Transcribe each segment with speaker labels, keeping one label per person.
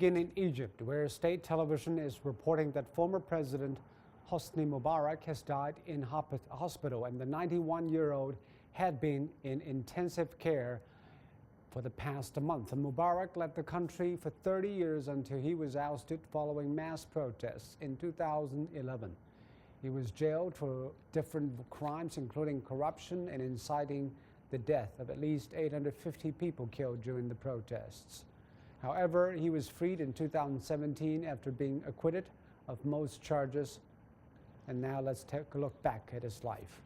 Speaker 1: In Egypt, where state television is reporting that former President Hosni Mubarak has died in hospital, and the 91-year-old had been in intensive care for the past month. Mubarak led the country for 30 years until he was ousted following mass protests in 2011. He was jailed for different crimes, including corruption and inciting the death of at least 850 people killed during the protests. However, he was freed in 2017 after being acquitted of most charges. And now let's take a look back at his life.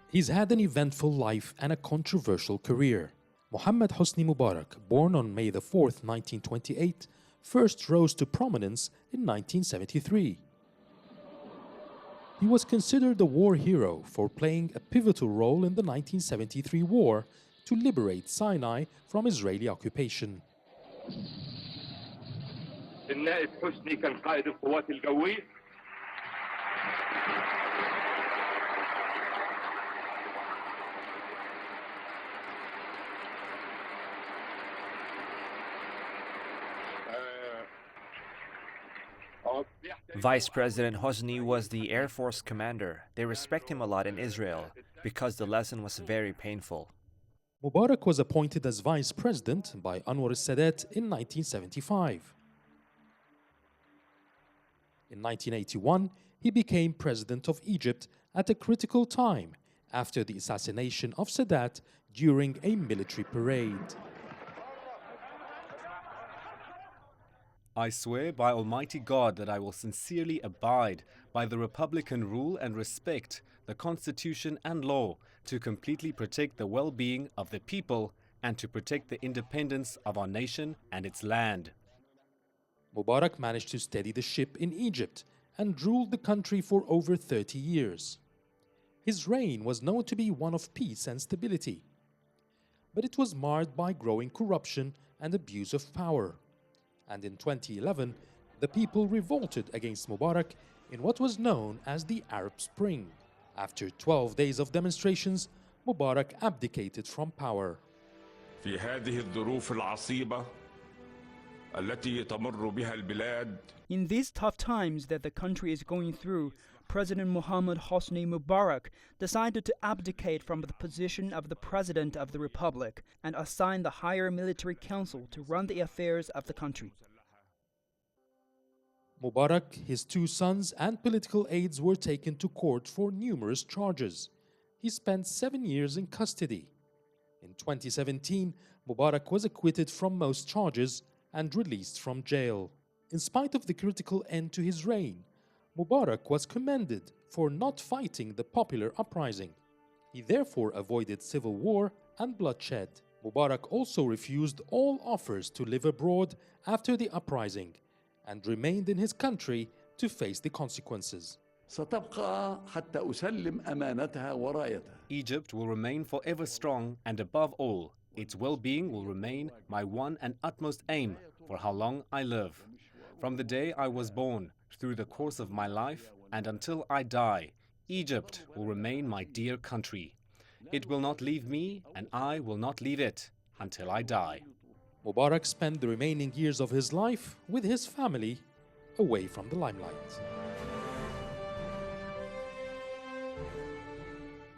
Speaker 2: He's had an eventful life and a controversial career. Mohammed Hosni Mubarak, born on May 4, 1928, first rose to prominence in 1973. He was considered a war hero for playing a pivotal role in the 1973 war to liberate Sinai from Israeli occupation.
Speaker 3: النائب حسني كان قائد القوات الجوية.
Speaker 4: Vice President Hosni was the Air Force commander. They respect him a lot in Israel because the lesson was very painful.
Speaker 2: Mubarak was appointed as vice president by Anwar al-Sadat in 1975. In 1981, he became president of Egypt at a critical time after the assassination of Sadat during a military parade.
Speaker 5: I swear by Almighty God that I will sincerely abide by the Republican rule and respect the Constitution and law to completely protect the well-being of the people and to protect the independence of our nation and its land.
Speaker 2: Mubarak managed to steady the ship in Egypt and ruled the country for over 30 years. His reign was known to be one of peace and stability, but it was marred by growing corruption and abuse of power. And in 2011, the people revolted against Mubarak in what was known as the Arab Spring. After 12 days of demonstrations, Mubarak abdicated from power.
Speaker 6: في هذه الظروف العصيبة التي تمر بها البلاد.
Speaker 7: In these tough times that the country is going through, President Mohammed Hosni Mubarak decided to abdicate from the position of the President of the Republic and assign the higher military council to run the affairs of the country.
Speaker 2: Mubarak, his two sons, and political aides were taken to court for numerous charges. He spent 7 years in custody. In 2017, Mubarak was acquitted from most charges and released from jail. In spite of the critical end to his reign, Mubarak was commended for not fighting the popular uprising. He therefore avoided civil war and bloodshed. Mubarak also refused all offers to live abroad after the uprising and remained in his country to face the consequences.
Speaker 8: ستبقى حتى أسلم أمانتها ورايتها.
Speaker 5: Egypt will remain forever strong, and above all, its well-being will remain my one and utmost aim for how long I live. From the day I was born, through the course of my life, and until I die, Egypt will remain my dear country. It will not leave me, and I will not leave it until I die.
Speaker 2: Mubarak spent the remaining years of his life with his family, away from the limelight.